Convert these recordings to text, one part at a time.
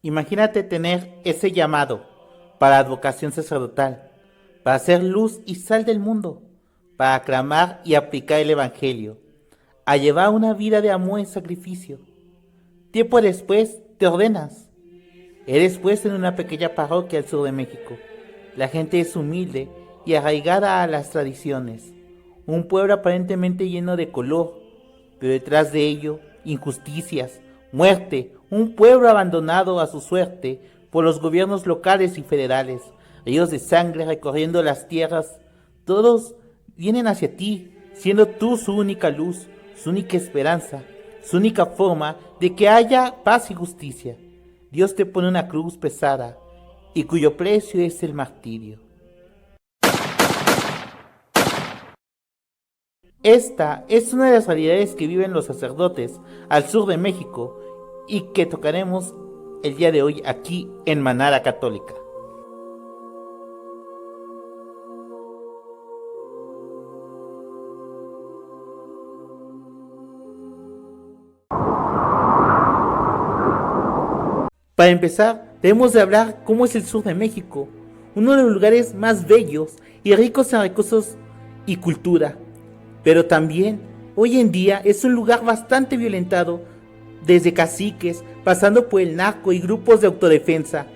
Imagínate tener ese llamado para advocación sacerdotal, para ser luz y sal del mundo, para aclamar y aplicar el Evangelio, a llevar una vida de amor y sacrificio. Tiempo después te ordenas. Eres pues en una pequeña parroquia al sur de México. La gente es humilde y arraigada a las tradiciones. Un pueblo aparentemente lleno de color, pero detrás de ello, injusticias, muerte, un pueblo abandonado a su suerte por los gobiernos locales y federales, ríos de sangre recorriendo las tierras. Todos vienen hacia ti, siendo tú su única luz, su única esperanza, su única forma de que haya paz y justicia. Dios te pone una cruz pesada y cuyo precio es el martirio. Esta es una de las realidades que viven los sacerdotes al sur de México y que tocaremos el día de hoy aquí en Manada Católica. Para empezar, debemos de hablar cómo es el sur de México, uno de los lugares más bellos y ricos en recursos y cultura, pero también hoy en día es un lugar bastante violentado, desde caciques, pasando por el narco y grupos de autodefensa,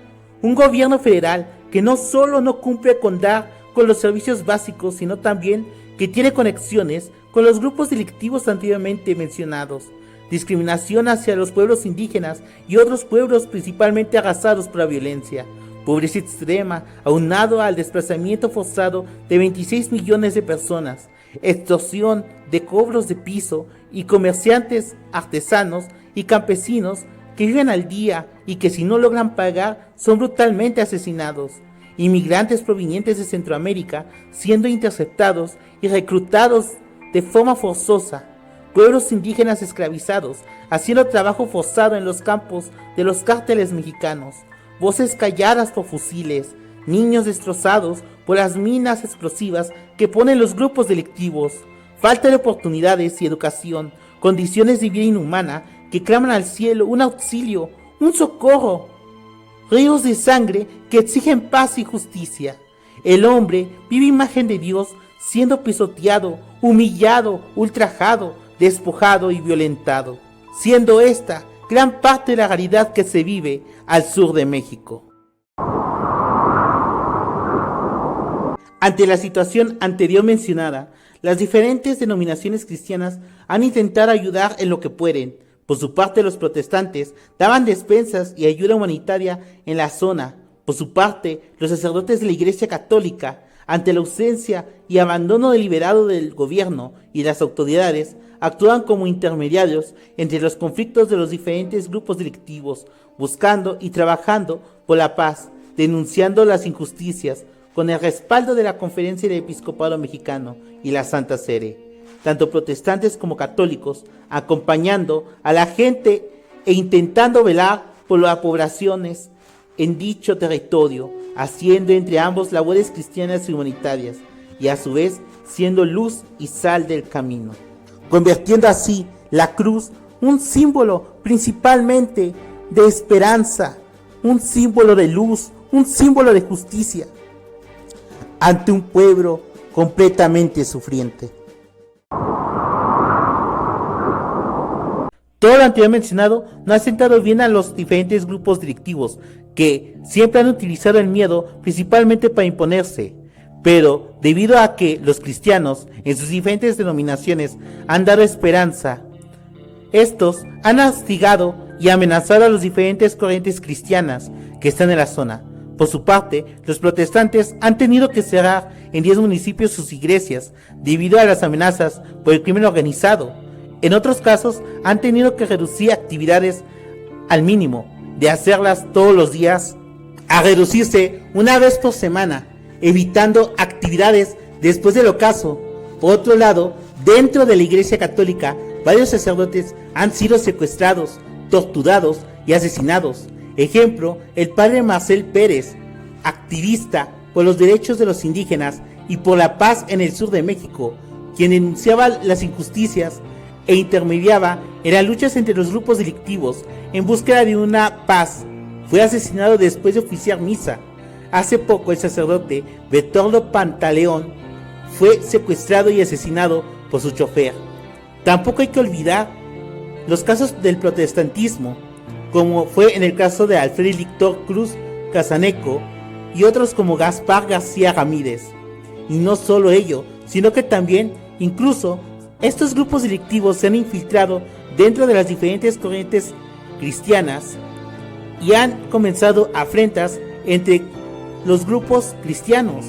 un gobierno federal que no solo no cumple con dar con los servicios básicos, sino también que tiene conexiones con los grupos delictivos anteriormente mencionados, discriminación hacia los pueblos indígenas y otros pueblos principalmente arrasados por la violencia, pobreza extrema aunado al desplazamiento forzado de 26 millones de personas, extorsión de cobros de piso y comerciantes, artesanos y campesinos que viven al día y que si no logran pagar son brutalmente asesinados, inmigrantes provenientes de Centroamérica siendo interceptados y reclutados de forma forzosa, pueblos indígenas esclavizados, haciendo trabajo forzado en los campos de los cárteles mexicanos, voces calladas por fusiles, niños destrozados por las minas explosivas que ponen los grupos delictivos, falta de oportunidades y educación, condiciones de vida inhumana que claman al cielo un auxilio, un socorro, ríos de sangre que exigen paz y justicia. El hombre, viva imagen de Dios, siendo pisoteado, humillado, ultrajado, despojado y violentado, siendo esta gran parte de la realidad que se vive al sur de México. Ante la situación anterior mencionada, las diferentes denominaciones cristianas han intentado ayudar en lo que pueden. Por su parte, los protestantes daban despensas y ayuda humanitaria en la zona. Por su parte, los sacerdotes de la Iglesia Católica, ante la ausencia y abandono deliberado del gobierno y las autoridades, actúan como intermediarios entre los conflictos de los diferentes grupos delictivos, buscando y trabajando por la paz, denunciando las injusticias, con el respaldo de la Conferencia del Episcopado Mexicano y la Santa Sede, tanto protestantes como católicos, acompañando a la gente e intentando velar por las poblaciones en dicho territorio, haciendo entre ambos labores cristianas y humanitarias, y a su vez siendo luz y sal del camino, convirtiendo así la cruz un símbolo principalmente de esperanza, un símbolo de luz, un símbolo de justicia, ante un pueblo completamente sufriente. Todo lo anterior mencionado no ha sentado bien a los diferentes grupos delictivos que siempre han utilizado el miedo principalmente para imponerse, pero debido a que los cristianos en sus diferentes denominaciones han dado esperanza, estos han hostigado y amenazado a las diferentes corrientes cristianas que están en la zona. Por su parte, los protestantes han tenido que cerrar en 10 municipios sus iglesias debido a las amenazas por el crimen organizado. En otros casos, han tenido que reducir actividades al mínimo, de hacerlas todos los días a reducirse una vez por semana, evitando actividades después del ocaso. Por otro lado, dentro de la Iglesia Católica, varios sacerdotes han sido secuestrados, torturados y asesinados. Ejemplo, el padre Marcel Pérez, activista por los derechos de los indígenas y por la paz en el sur de México, quien denunciaba las injusticias e intermediaba en las luchas entre los grupos delictivos en búsqueda de una paz, fue asesinado después de oficiar misa. Hace poco el sacerdote Bertoldo Pantaleón fue secuestrado y asesinado por su chofer. Tampoco hay que olvidar los casos del protestantismo, como fue en el caso de Alfredo Lictor Cruz Casaneco y otros como Gaspar García Ramírez. Y no solo ello, sino que también, incluso, estos grupos delictivos se han infiltrado dentro de las diferentes corrientes cristianas y han comenzado afrentas entre los grupos cristianos,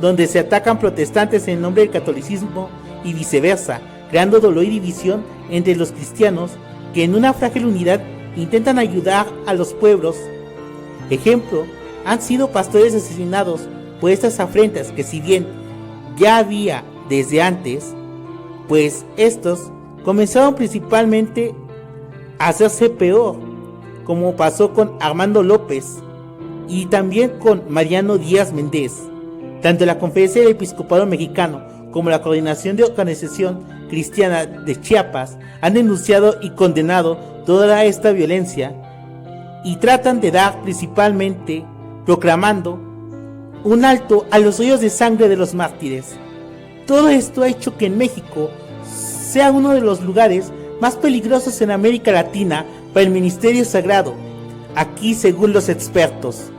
donde se atacan protestantes en nombre del catolicismo y viceversa, creando dolor y división entre los cristianos que en una frágil unidad intentan ayudar a los pueblos. Ejemplo, han sido pastores asesinados por estas afrentas que, si bien ya había desde antes, pues estos comenzaron principalmente a hacerse peor, como pasó con Armando López y también con Mariano Díaz Méndez. Tanto la Conferencia del Episcopado Mexicano como la Coordinación de Organización Cristiana de Chiapas han denunciado y condenado toda esta violencia y tratan de dar principalmente proclamando un alto a los ríos de sangre de los mártires. Todo esto ha hecho que en México sea uno de los lugares más peligrosos en América Latina para el ministerio sagrado, aquí según los expertos.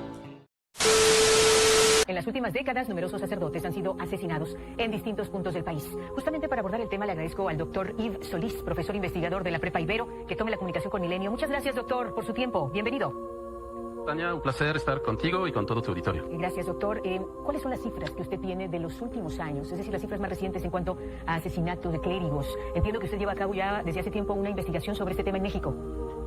En las últimas décadas, numerosos sacerdotes han sido asesinados en distintos puntos del país. Justamente para abordar el tema, le agradezco al doctor Yves Solís, profesor investigador de la Prepa Ibero, que tome la comunicación con Milenio. Muchas gracias, doctor, por su tiempo. Bienvenido. Tania, un placer estar contigo y con todo tu auditorio. Gracias, doctor. ¿Cuáles son las cifras que usted tiene de los últimos años? Es decir, las cifras más recientes en cuanto a asesinatos de clérigos. Entiendo que usted lleva a cabo ya desde hace tiempo una investigación sobre este tema en México.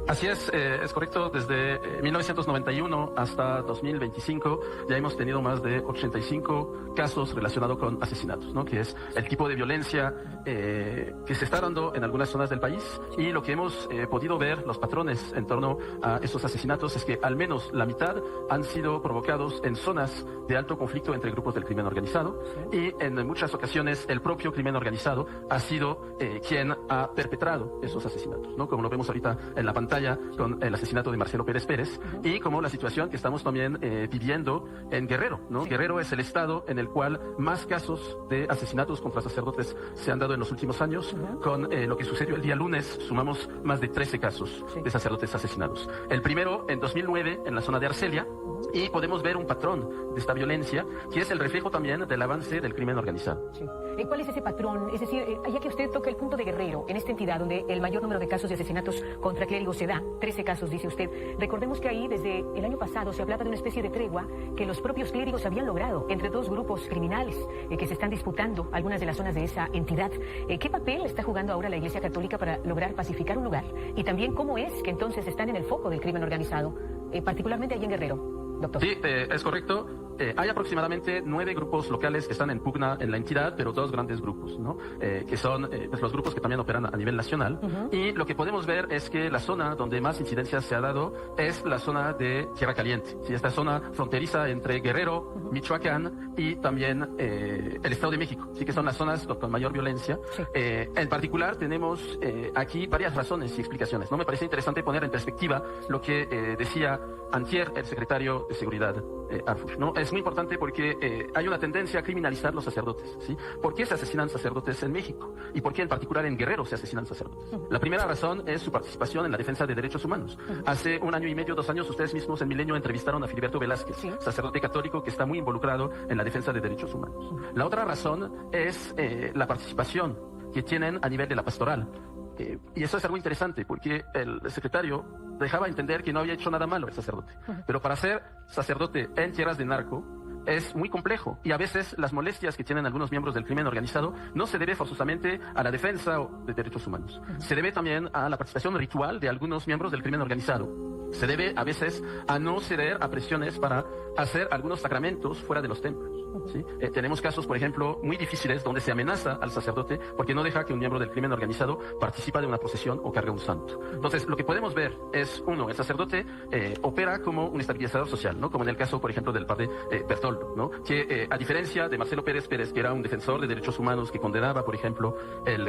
Así es correcto. Desde 1991 hasta 2025 ya hemos tenido más de 85 casos relacionados con asesinatos, ¿no? Que es el tipo de violencia que se está dando en algunas zonas del país. Y lo que hemos podido ver, los patrones en torno a esos asesinatos, es que al menos la mitad han sido provocados en zonas de alto conflicto entre grupos del crimen organizado, y en muchas ocasiones el propio crimen organizado ha sido quien ha perpetrado esos asesinatos, ¿no? Como lo vemos ahorita en la pantalla con el asesinato de Marcelo Pérez Pérez, y como la situación que estamos también viviendo en Guerrero, ¿no? Guerrero es el estado en el cual más casos de asesinatos contra sacerdotes se han dado en los últimos años. Con lo que sucedió el día lunes, sumamos más de 13 casos de sacerdotes asesinados. El primero en 2009 en la zona de Arcelia, y podemos ver un patrón de esta violencia que es el reflejo también del avance del crimen organizado. Sí. ¿Cuál es ese patrón? Es decir, ya que usted toca el punto de Guerrero, en esta entidad donde el mayor número de casos de asesinatos contra clérigos se da, 13 casos dice usted, recordemos que ahí desde el año pasado se hablaba de una especie de tregua que los propios clérigos habían logrado entre dos grupos criminales que se están disputando algunas de las zonas de esa entidad. ¿Qué papel está jugando ahora la Iglesia Católica para lograr pacificar un lugar? Y también cómo es que entonces están en el foco del crimen organizado, particularmente allí en Guerrero. Doctor. Sí, es correcto. Hay aproximadamente 9 grupos locales que están en pugna en la entidad, pero 2 grandes grupos, ¿no? Que son pues los grupos que también operan a nivel nacional. Y lo que podemos ver es que la zona donde más incidencia se ha dado es la zona de Tierra Caliente. ¿Sí? Esta zona fronteriza entre Guerrero, Michoacán y también el Estado de México. Sí, que son las zonas con mayor violencia. Sí. En particular tenemos aquí varias razones y explicaciones, ¿no? Me parece interesante poner en perspectiva lo que decía antier el secretario de Seguridad, Arfush, ¿no? Es muy importante porque hay una tendencia a criminalizar los sacerdotes, ¿sí? ¿Por qué se asesinan sacerdotes en México? ¿Y por qué en particular en Guerrero se asesinan sacerdotes? La primera razón es su participación en la defensa de derechos humanos. Hace 1 año y medio, 2 años, ustedes mismos en Milenio entrevistaron a Filiberto Velázquez, sacerdote católico que está muy involucrado en la defensa de derechos humanos. La otra razón es la participación que tienen a nivel de la pastoral. Y eso es algo interesante porque el secretario dejaba entender que no había hecho nada malo el sacerdote. Pero para ser sacerdote en tierras de narco es muy complejo, y a veces las molestias que tienen algunos miembros del crimen organizado no se debe forzosamente a la defensa de derechos humanos. Se debe también a la participación ritual de algunos miembros del crimen organizado. Se debe a veces a no ceder a presiones para hacer algunos sacramentos fuera de los templos. ¿sí? Tenemos casos, por ejemplo, muy difíciles donde se amenaza al sacerdote porque no deja que un miembro del crimen organizado participe de una procesión o cargue un santo. Entonces, lo que podemos ver es, uno, el sacerdote opera como un estabilizador social, ¿no? Como en el caso, por ejemplo, del padre Bertoldo, ¿no? Que a diferencia de Marcelo Pérez Pérez, que era un defensor de derechos humanos, que condenaba, por ejemplo, el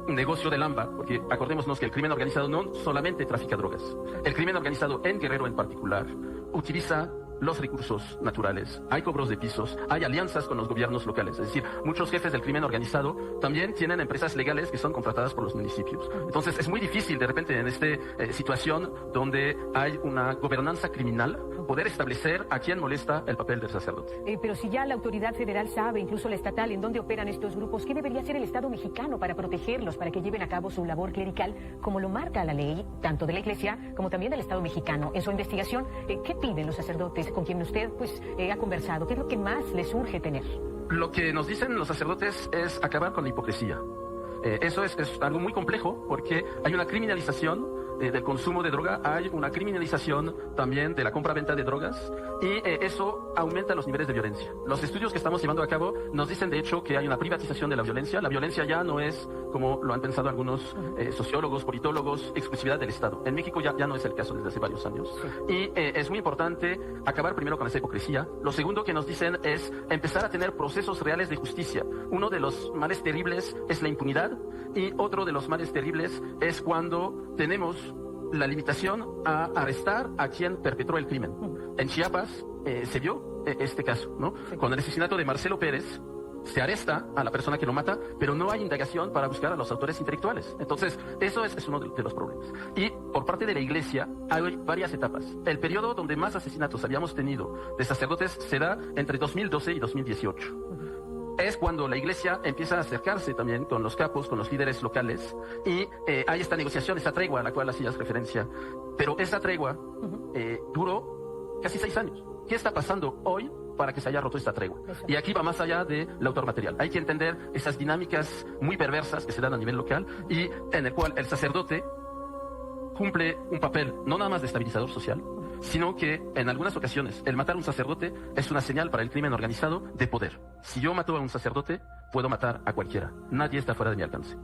negocio del AMBA, porque acordémonos que el crimen organizado no solamente trafica drogas, el crimen organizado en Guerrero en particular utiliza los recursos naturales, hay cobros de pisos, hay alianzas con los gobiernos locales, es decir, muchos jefes del crimen organizado también tienen empresas legales que son contratadas por los municipios. Entonces es muy difícil de repente en esta situación donde hay una gobernanza criminal poder establecer a quién molesta el papel del sacerdote. Pero si ya la autoridad federal sabe, incluso la estatal, en dónde operan estos grupos, ¿qué debería hacer el Estado mexicano para protegerlos, para que lleven a cabo su labor clerical como lo marca la ley, tanto de la Iglesia como también del Estado mexicano? En su investigación, ¿qué piden los sacerdotes con quien usted ha conversado? ¿Qué es lo que más les urge tener? Lo que nos dicen los sacerdotes es acabar con la hipocresía. Eso es algo muy complejo porque hay una criminalización del consumo de droga, hay una criminalización también de la compra-venta de drogas y eso aumenta los niveles de violencia. Los estudios que estamos llevando a cabo nos dicen de hecho que hay una privatización de la violencia. La violencia ya no es, como lo han pensado algunos sociólogos, politólogos, exclusividad del Estado. En México ya no es el caso desde hace varios años. Y es muy importante acabar primero con esa hipocresía. Lo segundo que nos dicen es empezar a tener procesos reales de justicia. Uno de los males terribles es la impunidad y otro de los males terribles es cuando tenemos la limitación a arrestar a quien perpetró el crimen. En Chiapas se vio este caso, ¿no? Con el asesinato de Marcelo Pérez se arresta a la persona que lo mata, pero no hay indagación para buscar a los autores intelectuales. Entonces, eso es uno de los problemas. Y por parte de la Iglesia hay varias etapas. El periodo donde más asesinatos habíamos tenido de sacerdotes se da entre 2012 y 2018. Es cuando la Iglesia empieza a acercarse también con los capos, con los líderes locales, y hay esta negociación, esta tregua a la cual hacías referencia. Pero esa tregua duró casi 6 años. ¿Qué está pasando hoy para que se haya roto esta tregua? Y aquí va más allá del autor material. Hay que entender esas dinámicas muy perversas que se dan a nivel local y en el cual el sacerdote cumple un papel no nada más de estabilizador social, sino que en algunas ocasiones el matar a un sacerdote es una señal para el crimen organizado de poder. Si yo mato a un sacerdote, puedo matar a cualquiera. Nadie está fuera de mi alcance.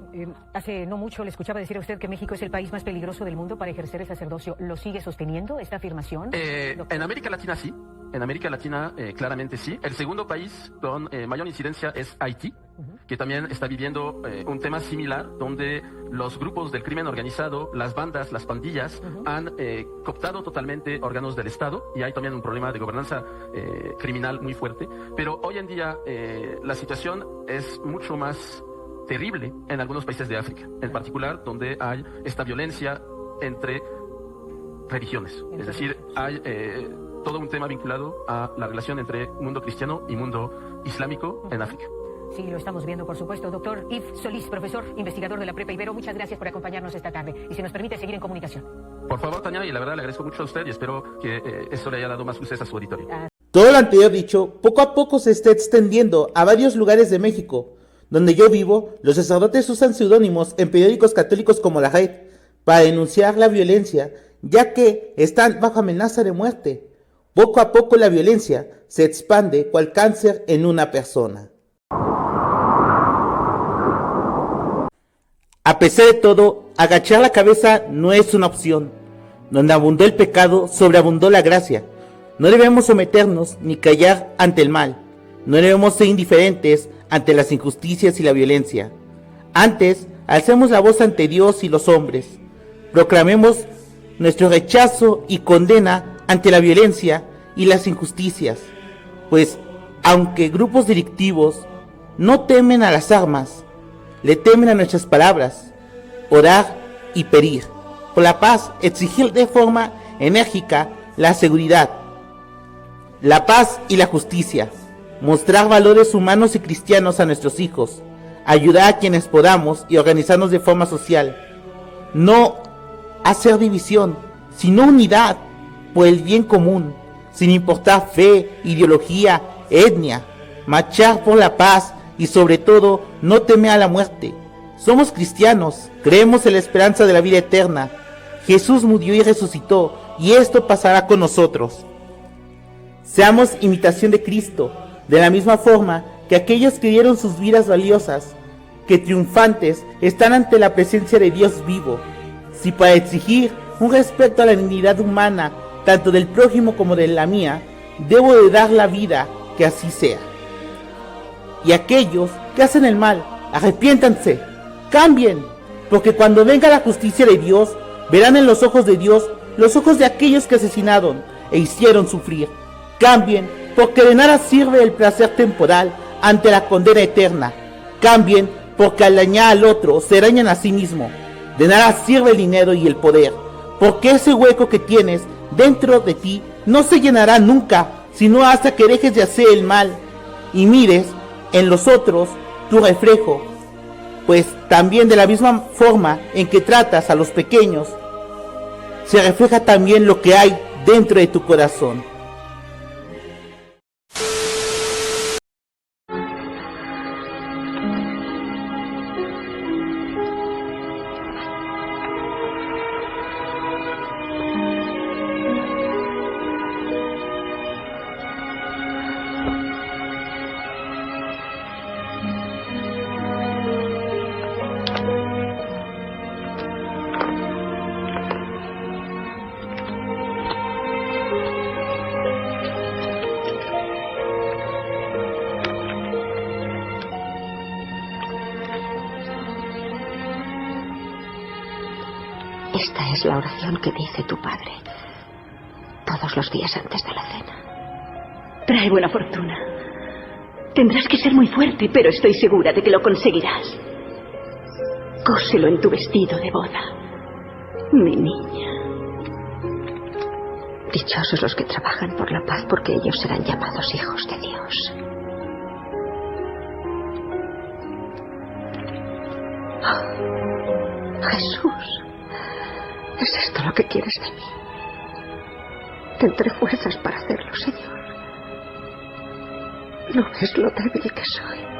Hace no mucho le escuchaba decir a usted que México es el país más peligroso del mundo para ejercer el sacerdocio. ¿Lo sigue sosteniendo esta afirmación? En América Latina sí. En América Latina claramente sí. El segundo país con mayor incidencia es Haití, que también está viviendo un tema similar, donde los grupos del crimen organizado, las bandas, las pandillas, han cooptado totalmente órganos del Estado y hay también un problema de gobernanza criminal muy fuerte. Pero hoy en día la situación es mucho más terrible en algunos países de África, en particular donde hay esta violencia entre religiones. Es decir, hay todo un tema vinculado a la relación entre mundo cristiano y mundo islámico en África. Sí, lo estamos viendo, por supuesto. Doctor Yves Solís, profesor, investigador de la Prepa Ibero, muchas gracias por acompañarnos esta tarde y si nos permite seguir en comunicación. Por favor, Tania, y la verdad le agradezco mucho a usted y espero que esto le haya dado más luces a su auditorio. Todo lo anterior dicho, poco a poco se está extendiendo a varios lugares de México. Donde yo vivo, los sacerdotes usan seudónimos en periódicos católicos como La Red para denunciar la violencia, ya que están bajo amenaza de muerte. Poco a poco la violencia se expande cual cáncer en una persona. A pesar de todo, agachar la cabeza no es una opción. Donde abundó el pecado, sobreabundó la gracia. No debemos someternos ni callar ante el mal. No debemos ser indiferentes ante las injusticias y la violencia. Antes, alcemos la voz ante Dios y los hombres. Proclamemos nuestro rechazo y condena ante la violencia y las injusticias. Pues, aunque grupos delictivos no temen a las armas, le temen a nuestras palabras, orar y pedir por la paz, exigir de forma enérgica la seguridad, la paz y la justicia, mostrar valores humanos y cristianos a nuestros hijos, ayudar a quienes podamos y organizarnos de forma social, no hacer división, sino unidad por el bien común, sin importar fe, ideología, etnia, marchar por la paz y sobre todo no temer a la muerte. Somos cristianos, creemos en la esperanza de la vida eterna. Jesús murió y resucitó, y esto pasará con nosotros. Seamos imitación de Cristo, De la misma forma que aquellos que dieron sus vidas valiosas, que triunfantes, están ante la presencia de Dios vivo. Si para exigir un respeto a la dignidad humana, tanto del prójimo como de la mía, debo de dar la vida, que así sea. Y aquellos que hacen el mal, arrepiéntanse, cambien, porque cuando venga la justicia de Dios, verán en los ojos de Dios los ojos de aquellos que asesinaron e hicieron sufrir. Cambien, porque de nada sirve el placer temporal ante la condena eterna. Cambien, porque al dañar al otro se dañan a sí mismo. De nada sirve el dinero y el poder, porque ese hueco que tienes dentro de ti no se llenará nunca, sino hasta que dejes de hacer el mal y mires en los otros tu reflejo, pues también de la misma forma en que tratas a los pequeños, se refleja también lo que hay dentro de tu corazón. Esta es la oración que dice tu padre todos los días antes de la cena. Trae buena fortuna. Tendrás que ser muy fuerte, pero estoy segura de que lo conseguirás. Cóselo en tu vestido de boda, mi niña. Dichosos los que trabajan por la paz, porque ellos serán llamados hijos de Dios. Oh, Jesús, ¿es esto lo que quieres de mí? Tendré fuerzas para hacerlo, Señor. ¿No ves lo débil que soy?